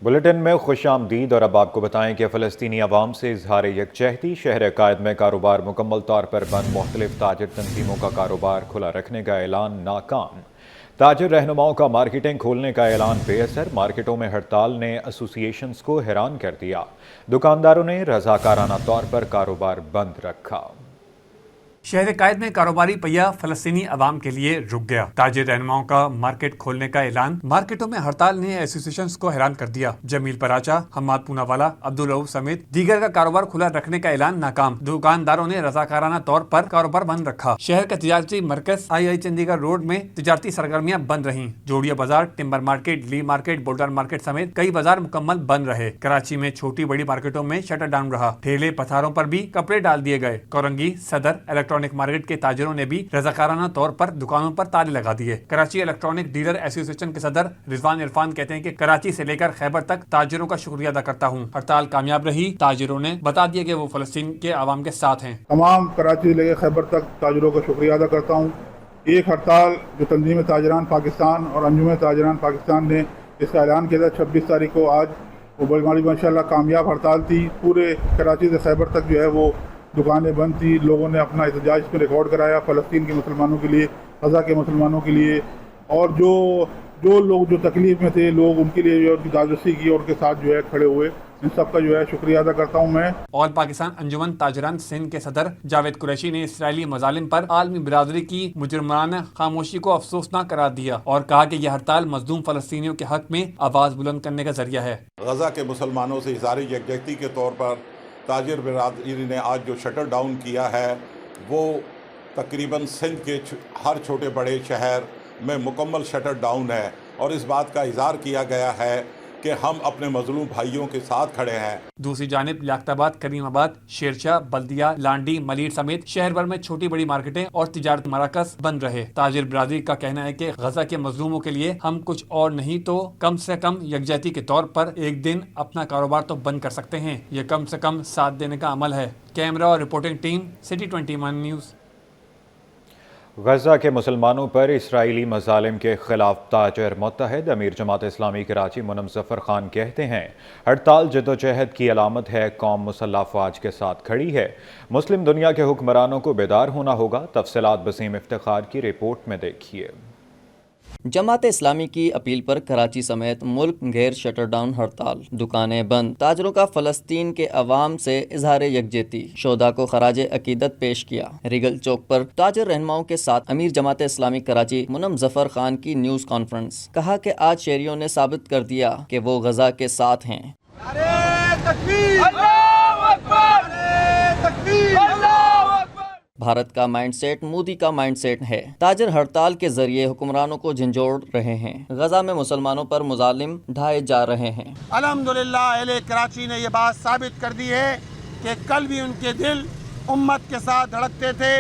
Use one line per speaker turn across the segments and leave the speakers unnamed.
Bulletin میں خوش آمدید، اور اب آپ کو بتائیں کہ فلسطینی عوام سے اظہار یکجہتی، شہر قائد میں کاروبار مکمل طور پر بند، مختلف تاجر تنظیموں کا کاروبار کھلا رکھنے کا اعلان ناکام، تاجر رہنماؤں کا مارکیٹیں کھولنے کا اعلان بے اثر، مارکیٹوں میں ہڑتال نے ایسوسی ایشنز کو حیران کر دیا، دکانداروں نے رضاکارانہ طور پر کاروبار بند رکھا۔
شہر قائد میں کاروباری پہیہ فلسطینی عوام کے لیے رک گیا، تاجر رہنماؤں کا مارکیٹ کھولنے کا اعلان، مارکیٹوں میں ہڑتال نے ایسوسی ایشنز کو حیران کر دیا، جمیل پراچا، حماد پوناوالا، عبدالرؤوف سمیت دیگر کا کاروبار کھلا رکھنے کا اعلان ناکام، دکانداروں نے رضاکارانہ طور پر کاروبار بند رکھا، شہر کا تجارتی مرکز آئی چندی گڑھ روڈ میں تجارتی سرگرمیاں بند رہیں، جوڑیا بازار، ٹمبر مارکیٹ، لی مارکیٹ، بولڈر مارکیٹ سمیت کئی بازار مکمل بند رہے، کراچی میں چھوٹی بڑی مارکیٹوں میں شٹر ڈاؤن رہا، ٹھیلے پتھاروں پر بھی کپڑے ڈال دیے گئے، کورنگی، صدر، الیکٹرانک مارکیٹ کے تاجروں نے بھی رضاکارانہ طور پر دکانوں پر تالے لگا دیے۔ کراچی الیکٹرانک ڈیلر ایسوسی ایشن کے صدر رضوان عرفان کہتے ہیں کہ کراچی سے لے کر خیبر تک تاجروں کا شکریہ ادا کرتا ہوں، ہڑتال کامیاب رہی، تاجروں نے بتا دیا کہ وہ فلسطین کے عوام کے ساتھ ہیں۔
تمام کراچی سے لے کر خیبر تک تاجروں کا شکریہ ادا کرتا ہوں۔ ایک ہڑتال جو تنظیم تاجران پاکستان اور انجمن تاجران پاکستان نے اس کا اعلان کیا تھا 26 تاریخ کو، آج وہ بڑی ماشاءاللہ کامیاب ہڑتال تھی، پورے کراچی سے خیبر تک جو ہے وہ دکانیں بند تھی، لوگوں نے اپنا احتجاج اس میں ریکارڈ کرایا فلسطین کے مسلمانوں کے لیے، غزہ کے مسلمانوں کے لیے، اور جو لوگ جو تکلیف میں تھے لوگ ان کے لیے جو دادرسی کی اور ان کے ساتھ جو ہے کھڑے ہوئے، ان سب کا جو ہے شکریہ ادا کرتا ہوں میں۔
آل پاکستان انجمن تاجران سندھ کے صدر جاوید قریشی نے اسرائیلی مظالم پر عالمی برادری کی مجرمانہ خاموشی کو افسوسناک قرار دیا اور کہا کہ یہ ہڑتال مظلوم فلسطینیوں کے حق میں آواز بلند کرنے کا ذریعہ ہے۔
غزہ کے مسلمانوں سے اظہار یکجہتی کے طور پر تاجر برادری نے آج جو شٹر ڈاؤن کیا ہے وہ تقریباً سندھ کے ہر چھوٹے بڑے شہر میں مکمل شٹر ڈاؤن ہے، اور اس بات کا اظہار کیا گیا ہے کہ ہم اپنے مظلوم بھائیوں کے ساتھ کھڑے ہیں۔
دوسری جانب لیاقت آباد، کریم آباد، شیرشاہ، بلدیہ، لانڈی، ملیر سمیت شہر بھر میں چھوٹی بڑی مارکیٹیں اور تجارتی مراکز بند رہے۔ تاجر برادری کا کہنا ہے کہ غزہ کے مظلوموں کے لیے ہم کچھ اور نہیں تو کم سے کم یکجہتی کے طور پر ایک دن اپنا کاروبار تو بند کر سکتے ہیں، یہ کم سے کم ساتھ دینے کا عمل ہے۔ کیمرہ اور reporting team, city 21 news.
Gaza کے مسلمانوں پر اسرائیلی مظالم کے خلاف تاجر متحد امیر جماعت اسلامی کراچی منم ظفر خان کہتے ہیں ہڑتال جدوجہد کی علامت ہے، قوم مسلح افواج کے ساتھ کھڑی ہے، مسلم دنیا کے حکمرانوں کو بیدار ہونا ہوگا۔ تفصیلات بسیم افتخار کی رپورٹ میں دیکھیے۔
جماعت اسلامی کی اپیل پر کراچی سمیت ملک گیر شٹر ڈاؤن ہڑتال، دکانیں بند، تاجروں کا فلسطین کے عوام سے اظہار یکجہتی، شہداء کو خراج عقیدت پیش کیا۔ ریگل چوک پر تاجر رہنماؤں کے ساتھ امیر جماعت اسلامی کراچی منم ظفر خان کی نیوز کانفرنس، کہا کہ آج شہریوں نے ثابت کر دیا کہ وہ غزہ کے ساتھ ہیں۔ بھارت کا مائنڈ سیٹ مودی کا مائنڈ سیٹ ہے، تاجر ہڑتال کے ذریعے حکمرانوں کو جھنجھوڑ رہے ہیں، غزہ میں مسلمانوں پر مظالم ڈھائے جا رہے ہیں۔
الحمدللہ اہل کراچی نے یہ بات ثابت کر دی ہے کہ کل بھی ان کے دل امت کے ساتھ دھڑکتے تھے،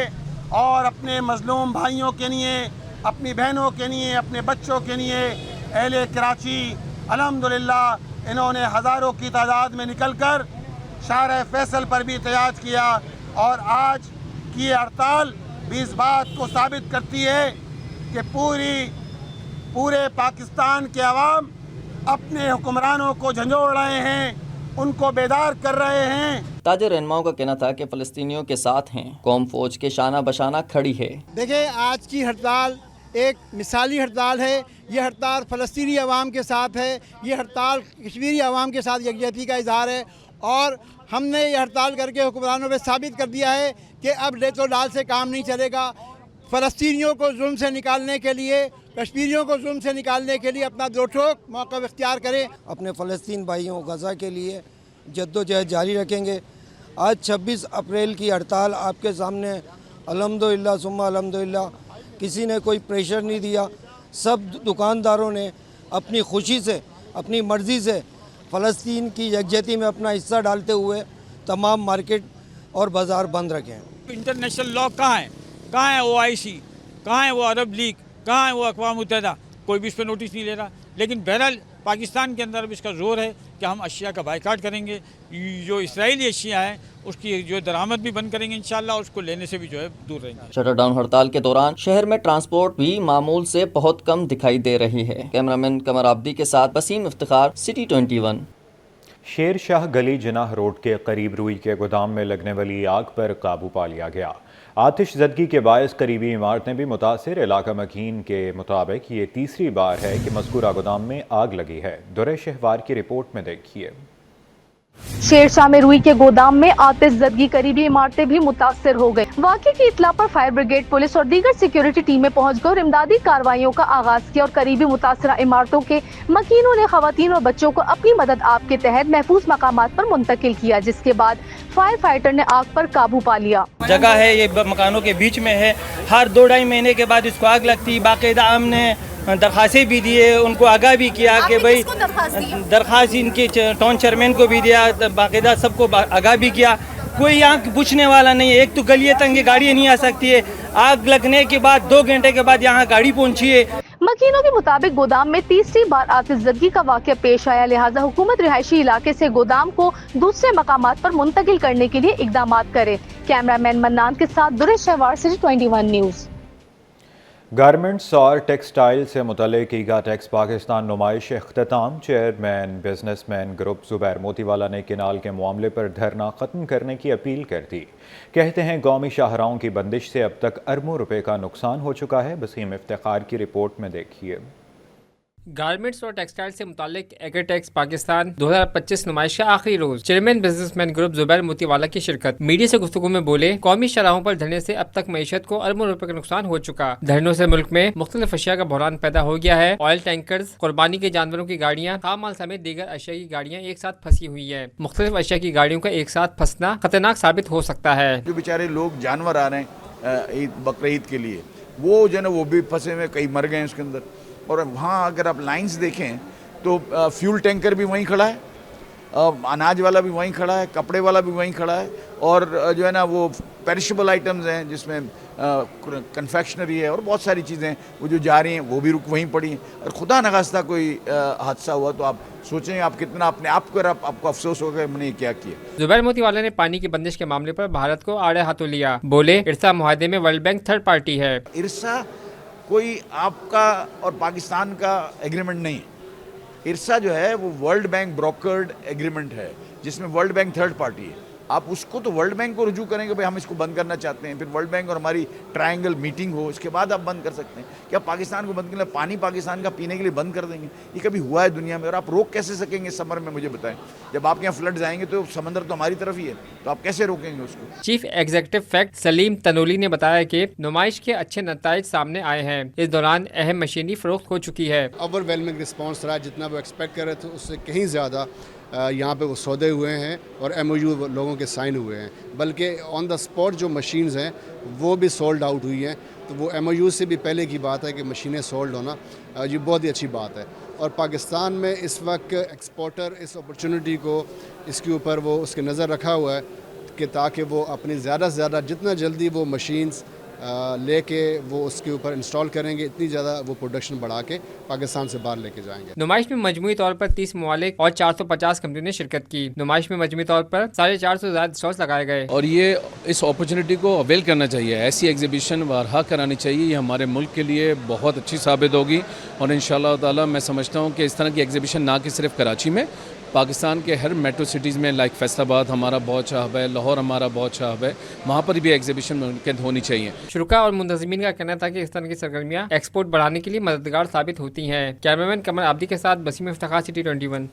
اور اپنے مظلوم بھائیوں کے لیے، اپنی بہنوں کے لیے، اپنے بچوں کے لیے اہل کراچی الحمدللہ انہوں نے ہزاروں کی تعداد میں نکل کر شارع فیصل پر بھی احتجاج کیا، اور آج کی ہڑتال بھی اس بات کو ثابت کرتی ہے کہ پورے پاکستان کے عوام اپنے حکمرانوں کو جھنجھوڑ رہے ہیں، ان کو بیدار کر رہے ہیں۔
تاجر رہنماؤں کا کہنا تھا کہ فلسطینیوں کے ساتھ ہیں، قوم فوج کے شانہ بشانہ کھڑی ہے۔
دیکھیں، آج کی ہڑتال ایک مثالی ہڑتال ہے، یہ ہڑتال فلسطینی عوام کے ساتھ ہے، یہ ہڑتال کشمیری عوام کے ساتھ یکجہتی کا اظہار ہے، اور ہم نے یہ ہڑتال کر کے حکمرانوں پہ ثابت کر دیا ہے کہ اب ریت و ڈال سے کام نہیں چلے گا۔ فلسطینیوں کو ظلم سے نکالنے کے لیے، کشمیریوں کو ظلم سے نکالنے کے لیے اپنا دو ٹھوک موقف اختیار کریں۔
اپنے فلسطین بھائیوں غزہ کے لیے جدوجہد جاری رکھیں گے۔ آج 26 اپریل کی ہڑتال آپ کے سامنے، الحمدللہ ثم الحمدللہ، کسی نے کوئی پریشر نہیں دیا، سب دکانداروں نے اپنی خوشی سے، اپنی مرضی سے فلسطین کی یکجہتی میں اپنا حصہ ڈالتے ہوئے تمام مارکیٹ اور بازار بند رکھے ہیں۔
انٹرنیشنل لاء کہاں ہے OIC، کہاں ہے وہ عرب لیگ، کہاں ہے وہ اقوام متحدہ؟ کوئی بھی اس پہ نوٹس نہیں لے رہا۔ لیکن بہرحال पाकिस्तान के अंदर भी इसका जोर है कि हम अशिया का बाइकाट करेंगे, जो इसराइली अशिया हैं उसकी जो दरामद भी बंद करेंगे इंशाल्लाह, उसको लेने से भी जो है दूर रहेंगे।
शटर डाउन हड़ताल के दौरान शहर में ट्रांसपोर्ट भी मामूल से बहुत कम दिखाई दे रही है। कैमरामैन कमर आब्दी के साथ वसीम इफ्तिखार, सिटी 21।
शेर शाह गली जिनाह रोड के करीब रुई के गोदाम में लगने वाली आग पर काबू पा लिया गया। आतिश ज़दगी के बायस करीबी इमारतें भी मुतासिर। इलाका मकीन के मुताबिक ये तीसरी बार है कि मज़कूरा गोदाम में आग लगी है। दुरे शहवार की रिपोर्ट में देखिए।
शेरशाह में रुई के गोदाम में आतिश ज़दगी करीबी इमारतें भी मुतासिर हो गई। वाक़े की इत्तला पर फायर ब्रिगेड, पुलिस और दीगर सिक्योरिटी टीमें पहुंच गई और इमदादी कार्रवाइयों का आगाज किया और करीबी मुतासिरा इमारतों के मकीनों ने खवातीन और बच्चों को अपनी मदद आप के तहत महफूज मकामात पर मुंतकिल किया, जिसके बाद फायर फाइटर ने आग पर काबू पा लिया।
जगह है ये मकानों के बीच में है, हर 2-2.5 महीने के बाद इसको आग लगती। बाकायदा हमने दरखास्तें भी दिए, उनको आगाह भी किया कि भाई दरखास्त इनके टाउन चेयरमैन को भी दिया, बाकायदा सबको आगाह भी किया। कोई यहाँ पूछने वाला नहीं है। एक तो गलियाँ तंग है, गाड़ियाँ नहीं आ सकती है। आग लगने के बाद 2 घंटे के बाद यहाँ गाड़ी पहुँची है।
मकीनों के मुताबिक गोदाम में तीसरी बार आतिश ज़दगी का वाक़या पेश आया, लिहाजा हुकूमत रिहायशी इलाके से गोदाम को दूसरे मकामात पर मुंतकिल करने के लिए इकदाम करे। कैमरामैन मन्नान के साथ Dure Shahwar, city 21 news.
Garments और टेक्सटाइल से मुतल्लिक ईगा टेक्स पाकिस्तान नुमाइश इख्तिताम। Chairman businessman group Zubair Motiwala ने किनाल के मामले पर धरना ख़त्म करने की अपील कर दी। कहते हैं कौमी शाहराहों की बंदिश से अब तक अरबों रुपए का नुकसान हो चुका है। वसीम इफ्तिखार की रिपोर्ट में देखिए।
गारमेंट्स और टेक्सटाइल से मुतालिक एग्रीटेक्स पाकिस्तान 2025 नुमाइश का आखिरी रोज chairman businessman group Zubair Motiwala की शिरकत। मीडिया से गुफ्तगू में बोले, कौमी शराहों पर धरने से अब तक मईशत को अरबों रुपए का नुकसान हो चुका। धरनों से मुल्क में मुख्तलिफ अशिया का बहरान पैदा हो गया है। ऑयल टैंकर्स, कुर्बानी के जानवरों की गाड़ियाँ, खाम माल समेत दीगर अशिया की गाड़ियाँ एक साथ फंसी हुई है। मुख्तलिफ अशिया की गाड़ियों का एक साथ फंसना खतरनाक साबित हो सकता है।
जो बेचारे लोग जानवर आ रहे हैं बकरीद के लिए, वो जो है ना वो भी फंसे हुए, कई मर गए हैं उसके अंदर। और वहाँ अगर आप लाइंस देखें तो फ्यूल टैंकर भी वहीं खड़ा है, अनाज वाला भी वहीं खड़ा है, कपड़े वाला भी वहीं खड़ा है, और जो है ना वो पेरिशेबल आइटम्स हैं जिसमें कन्फेक्शनरी है और बहुत सारी चीज़ें वो जो जा रही हैं वो भी रुक वहीं पड़ी हैं। और खुदा नखास्ता कोई हादसा हुआ तो आप सोचें आप कितना अपने आप को आपको अफसोस होगा कि हमने क्या किया।
ज़ुबैर मोतीवाला ने पानी की बंदिश के मामले पर भारत को आड़े हाथों लिया। बोले, इरसा मुआहदे में वर्ल्ड बैंक थर्ड पार्टी है।
इरसा कोई आपका और पाकिस्तान का एग्रीमेंट नहीं है। इरसा जो है वो वर्ल्ड बैंक ब्रोकर्ड एग्रीमेंट है जिसमें वर्ल्ड बैंक थर्ड पार्टी है। आप उसको तो वर्ल्ड बैंक को रुजू करेंगे, भाई हम इसको बंद करना चाहते हैं, फिर वर्ल्ड बैंक और हमारी ट्रायंगल मीटिंग हो, इसके बाद आप बंद कर सकते हैं। क्या पाकिस्तान को बंद करना, पानी पाकिस्तान का पीने के लिए बंद कर देंगे? ये कभी हुआ है दुनिया में? और आप रोक कैसे सकेंगे समर में, मुझे बताएं। जब आपके यहाँ फ्लड्स आएंगे तो समंदर तो हमारी तरफ ही है, तो आप कैसे रोकेंगे उसको?
Chief executive fact Salim Tanoli ने बताया कि नुमाइश के अच्छे नताइज सामने आए हैं। इस दौरान अहम मशीनरी फरोख्त हो चुकी है।
ओवरवेलमिंग रिस्पॉन्स रहा, जितना वो एक्सपेक्ट कर रहे थे उससे कहीं ज़्यादा यहाँ पे वो सौदे हुए हैं और MOU लोगों के साइन हुए हैं। बल्कि ऑन द स्पॉट जो मशीन्स हैं वो भी सोल्ड आउट हुई हैं। तो वो MOU से भी पहले की बात है कि मशीनें सोल्ड होना ये बहुत ही अच्छी बात है। और पाकिस्तान में इस वक्त एक्सपोर्टर इस अपॉर्चुनिटी को इसके ऊपर वो उसके नज़र रखा हुआ है कि ताकि वो अपनी ज़्यादा से ज़्यादा जितना जल्दी वो मशीन्स लेके वो उसके ऊपर इंस्टॉल करेंगे, इतनी ज़्यादा वो प्रोडक्शन बढ़ा के पाकिस्तान से बाहर लेके जाएंगे।
नुमाइश में मजमूई तौर पर 30 ममालिक और 450 कंपनियों ने शिरकत की। नुमाइश में मजमूई तौर पर 450 से ज़्यादा स्टॉल्स लगाए गए।
और ये इस अपॉर्चुनिटी को अवेल करना चाहिए, ऐसी एग्जीबिशन बारहा करानी चाहिए। ये हमारे मुल्क के लिए बहुत अच्छी साबित होगी और इंशाअल्लाह ताला मैं समझता हूँ कि इस तरह की एग्जीबिशन ना कि सिर्फ कराची में, पाकिस्तान के हर मेट्रो सिटीज़ में, लाइक फैसलाबाद हमारा बहुत चाहब है, लाहौर हमारा बहुत चाहब है, वहाँ पर भी एग्जीबिशन मुमकिन होनी चाहिए।
शुरा और मुंतज़मीन का कहना था कि इस तरह की सरगर्मियाँ एक्सपोर्ट बढ़ाने के लिए मददगार साबित होती हैं। कैमरामैन कमर आब्दी के साथ वसीम इफ्तिखार, सिटी 21।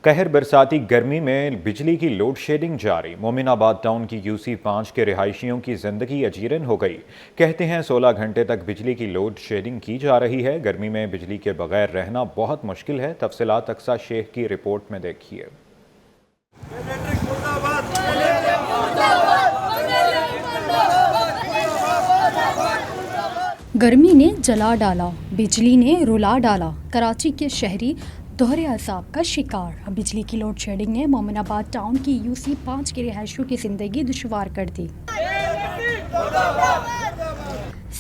कहर बरसाती गर्मी में बिजली की लोड शेडिंग जारी। मोमिनाबाद टाउन की UC 5 के रिहायशियों की जिंदगी अजीरन हो गई। कहते हैं 16 घंटे तक बिजली की लोड शेडिंग की जा रही है। गर्मी में बिजली के बगैर रहना बहुत मुश्किल है। तफसीलात अक्सा शेख की रिपोर्ट में देखिए।
गर्मी ने जला डाला, बिजली ने रुला डाला। कराची के शहरी दोहरे असाब का शिकार। बिजली की लोड शेडिंग ने मोमिनाबाद टाउन की UC 5 के रिहायशियों की जिंदगी दुश्वार कर दी।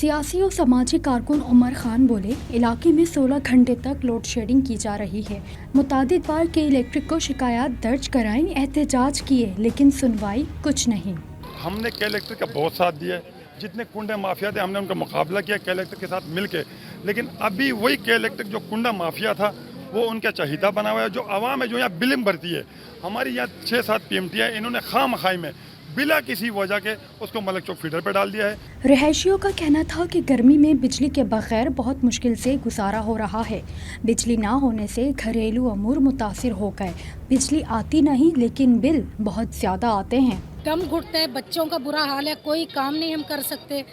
सियासी और समाजी कारकुन उमर खान बोले, इलाके में 16 घंटे तक लोड शेडिंग की जा रही है। मुतादिद बार के इलेक्ट्रिक को शिकायत दर्ज कराई, एहतजाज किए, लेकिन सुनवाई कुछ नहीं।
हमने के इलेक्ट्रिक का बहुत साथ दिया है, जितने कुंडा माफिया थे हमने उनका मुकाबला किया के इलेक्ट्रिक के साथ मिलके, लेकिन अभी वही के इलेक्ट्रिक जो कुंडा माफिया था वो उनका चहीता बना हुआ है। जो आवाम है जो यहाँ बिलिंग भरती है, हमारी यहाँ 6-7 PMT है, इन्होंने खामखाई में बिला किसी वजह के उसको मलक चौक फीडर पर डाल दिया है।
रिहायशियों का कहना था कि गर्मी में बिजली के बगैर बहुत मुश्किल से गुजारा हो रहा है। बिजली ना होने से घरेलू अमूर मुतासिर हो गए। बिजली आती नहीं लेकिन बिल बहुत ज़्यादा आते हैं।
दम घुटते हैं, बच्चों का बुरा हाल है, कोई काम नहीं हम कर सकते।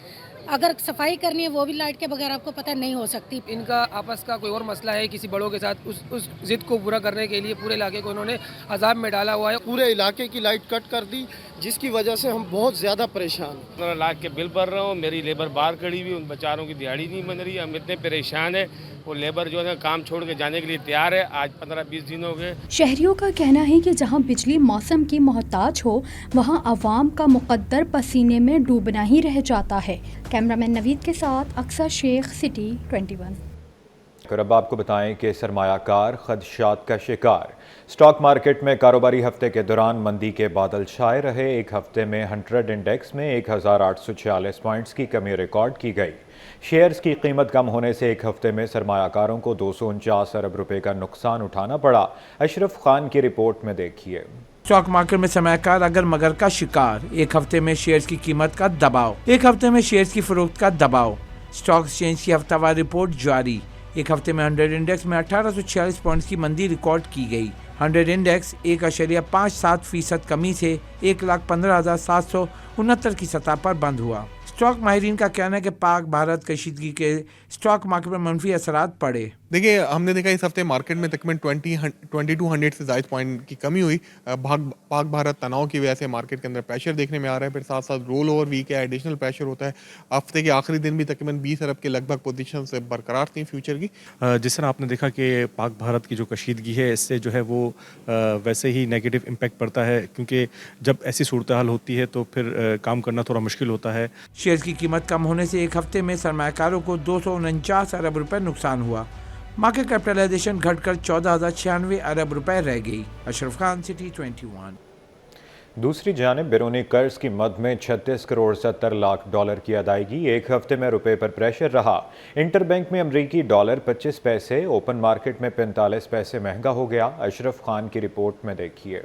अगर सफाई करनी है वो भी लाइट के बगैर आपको पता नहीं हो सकती।
इनका आपस का कोई और मसला है किसी बड़ों के साथ, उस जिद को पूरा करने के लिए पूरे इलाके को उन्होंने अजाब में डाला हुआ है।
पूरे इलाके की लाइट कट कर दी, जिसकी वजह से हम बहुत ज़्यादा परेशान।
15 लाख के बिल भर रहा हूँ, मेरी लेबर बाहर खड़ी हुई, उन बेचारों की दिहाड़ी नहीं बन रही, हम इतने परेशान है। वो लेबर जो है काम छोड़ के जाने के लिए तैयार है। आज 15-20 दिन हो गए।
शहरियों का कहना है कि जहां बिजली मौसम की मोहताज हो, वहां अवाम का मुकद्दर पसीने में डूबना ही रह जाता है। कैमरामैन नवीद के साथ अक्सर शेख, सिटी 21।
और अब आपको बताएं कि सरमायाकार खदशात का शिकार। स्टॉक मार्केट में कारोबारी हफ्ते के दौरान मंदी के बादल छाए रहे। एक हफ्ते में 100 इंडेक्स में 1846 पॉइंट्स की कमी रिकॉर्ड की गई। शेयर्स की कीमत कम होने से एक हफ्ते में सरमायाकारों को 249 अरब रुपए का नुकसान उठाना पड़ा। अशरफ खान की रिपोर्ट में देखिए।
स्टॉक मार्केट में सरमायाकार अगर मगर का शिकार। एक हफ्ते में शेयर्स की कीमत का दबाव। एक हफ्ते में शेयर्स की फरोख्त का दबाव। स्टॉक एक्सचेंज की हफ्तावार रिपोर्ट जारी। एक हफ्ते में 100 इंडेक्स में 1846 पॉइंट्स की मंदी रिकॉर्ड की गई। 100 इंडेक्स 1.57% कमी से 1,15,769 की सतह पर बंद हुआ। स्टॉक माहिरीन का कहना है कि पाक भारत कशीदगी के स्टॉक मार्केट पर मंफी असरात पड़े।
देखिए, हमने देखा इस हफ्ते मार्केट में तकरीबन 2200 से ज़ायद पॉइंट की कमी हुई। पाक भारत तनाव की वजह से मार्केट के अंदर प्रेशर देखने में आ रहा है। फिर साथ साथ रोल ओवर वीक है, एडिशनल प्रेशर होता है। हफ्ते के आखिरी दिन भी तकरीबन 20 अरब के लगभग पोजीशन से बरकरार थी फ्यूचर की।
जिस तरह आपने देखा कि पाक भारत की जो कशीदगी है, इससे जो है वो वैसे ही नेगेटिव इम्पैक्ट पड़ता है, क्योंकि जब ऐसी सूरत हाल होती है तो फिर काम करना थोड़ा मुश्किल होता है।
शेयर की कीमत कम होने से एक हफ्ते में सरमायाकारों को 249 अरब रुपए नुकसान हुआ। मार्केट कैपिटलाइजेशन घटकर 14,096 अरब रुपए रह गई। अशरफ खान, सिटी 21।
दूसरी जानिब बैरूनी कर्ज की मद में 36 करोड़ 70 लाख डॉलर की अदायगी। एक हफ्ते में रुपए पर प्रेशर रहा। इंटरबैंक में अमरीकी डॉलर 25 पैसे, ओपन मार्केट में 45 पैसे महंगा हो गया। अशरफ खान की रिपोर्ट में देखिए।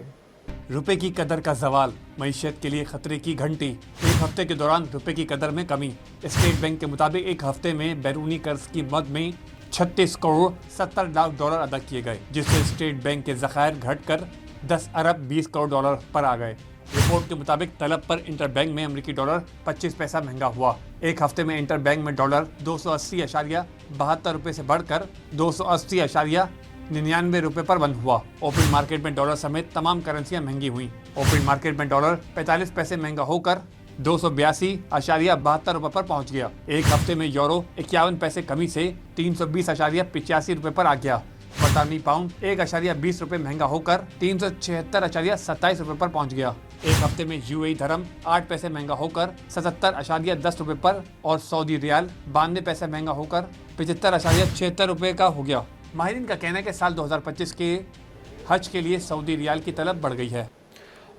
रुपए की कदर का सवाल, मईशत के लिए खतरे की घंटी। एक हफ्ते के दौरान रुपए की कदर में कमी। स्टेट बैंक के मुताबिक एक हफ्ते में बैरूनी कर्ज की मद में 36 करोड़ 70 लाख डॉलर अदा किए गए, जिससे स्टेट बैंक के ज़खायर घटकर 10 अरब 20 करोड़ डॉलर पर आ गए। रिपोर्ट के मुताबिक तलब पर इंटरबैंक में अमरीकी डॉलर 25 पैसा महंगा हुआ। एक हफ्ते में इंटरबैंक में डॉलर 280.72 रुपये से बढ़कर 280.99 रुपये पर बंद हुआ। ओपन मार्केट में डॉलर समेत तमाम करेंसियां महंगी हुई। ओपन मार्केट में डॉलर 45 पैसे महंगा होकर 282.72 रुपये पर पहुंच गया। एक हफ्ते में यूरो 51 पैसे कमी से 320.85 रुपये पर आ गया। बरतानवी पाउंड 1.20 रुपये महंगा होकर 376.27 रुपये पर पहुंच गया। एक हफ्ते में UAE धर्म 8 पैसे महंगा होकर 77.10 रुपये पर और सऊदी रियाल 92 पैसे महंगा होकर 75.76 रुपये का हो गया। माहिरीन का कहना है कि साल 2025 के हज के लिए सऊदी रियाल की तलब बढ़ गई है।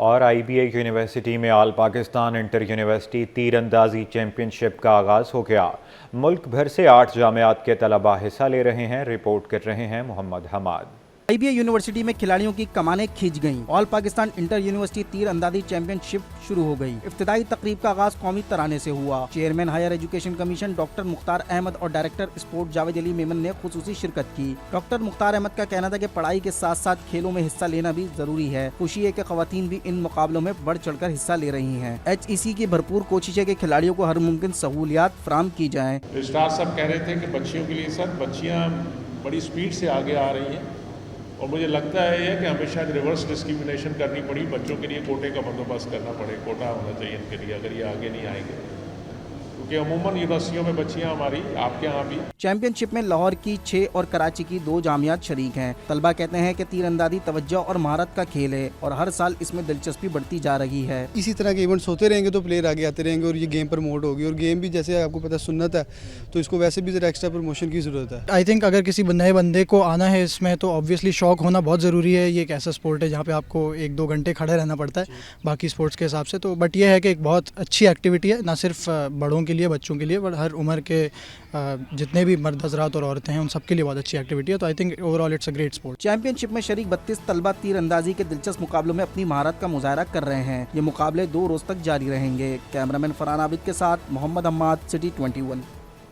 और IBA यूनिवर्सिटी में ऑल पाकिस्तान इंटर यूनिवर्सिटी तीरंदाजी चैंपियनशिप का आगाज़ हो गया। मुल्क भर से 8 जामियात के तलबा हिस्सा ले रहे हैं। रिपोर्ट कर रहे हैं मोहम्मद हमाद।
IBA यूनिवर्सिटी में खिलाड़ियों की कमानें खींच गईं। ऑल पाकिस्तान इंटर यूनिवर्सिटी तीर अंदाजी चैंपियनशिप शुरू हो गई। इफ्तिदाई तकरीब का आगाज कौमी तराने से हुआ। Chairman Higher Education Commission doctor Mukhtar Ahmed और डायरेक्टर स्पोर्ट जावेद अली मेमन ने खुसूसी शिरकत की। डॉक्टर मुख्तार अहमद का कहना था कि पढ़ाई के साथ साथ खेलों में हिस्सा लेना भी जरूरी है। खुशी है कि खवातीन भी इन मुकाबलों में बढ़ चढ़कर हिस्सा ले रही हैं। HEC की भरपूर कोशिश है कि खिलाड़ियों को हर मुमकिन सहूलियात फराहम की जाएं।
रजिस्ट्रार साहब कह रहे थे कि बच्चियों के लिए सर बच्चियाँ बड़ी स्पीड से आगे आ रही हैं और मुझे लगता है कि हमें शायद रिवर्स डिस्क्रिमिनेशन करनी पड़ी, बच्चों के लिए कोटे का बंदोबस्त करना पड़े। कोटा होना चाहिए इनके लिए अगर ये आगे नहीं आएंगे। क्योंकि अमूमन यूनिवर्सिटियों में बच्चियां हमारी, आपके यहाँ भी।
चैंपियनशिप में लाहौर की 6 और कराची की 2 जामियात शरीक हैं। तलबा कहते हैं कि तीरंदाजी तवज्जो और महारत का खेल है और हर साल इसमें दिलचस्पी बढ़ती जा रही है।
इसी तरह के इवेंट्स होते रहेंगे तो प्लेयर आगे आते रहेंगे और ये गेम प्रमोट होगी, और गेम भी जैसे आपको पता सुन्नत है तो इसको वैसे भी ज़रा एक्स्ट्रा प्रमोशन की ज़रूरत है।
आई थिंक अगर किसी नए बंदे को आना है इसमें तो ऑब्वियसली शौक होना बहुत ज़रूरी है। ये एक ऐसा स्पोर्ट है जहाँ पे आपको 1-2 घंटे खड़े रहना पड़ता है बाकी स्पोर्ट्स के हिसाब से, तो बट ये है कि एक बहुत अच्छी एक्टिविटी है, ना सिर्फ बड़ों के लिए, बच्चों के लिए, बट हर उम्र के जितने भी मर्द हज़रात और औरतें हैं उन सब के लिए बहुत अच्छी एक्टिविटी है। तो I think overall it's a great sport.
Championship में शरीक 32 तलबा तीरंदाजी के दिलचस्प मुकाबलों में अपनी महारत का मुजाहरा कर रहे हैं। ये मुकाबले 2 रोज तक जारी रहेंगे। कैमरामैन फरहान आबिद के साथ मोहम्मद हम्माद, सिटी 21।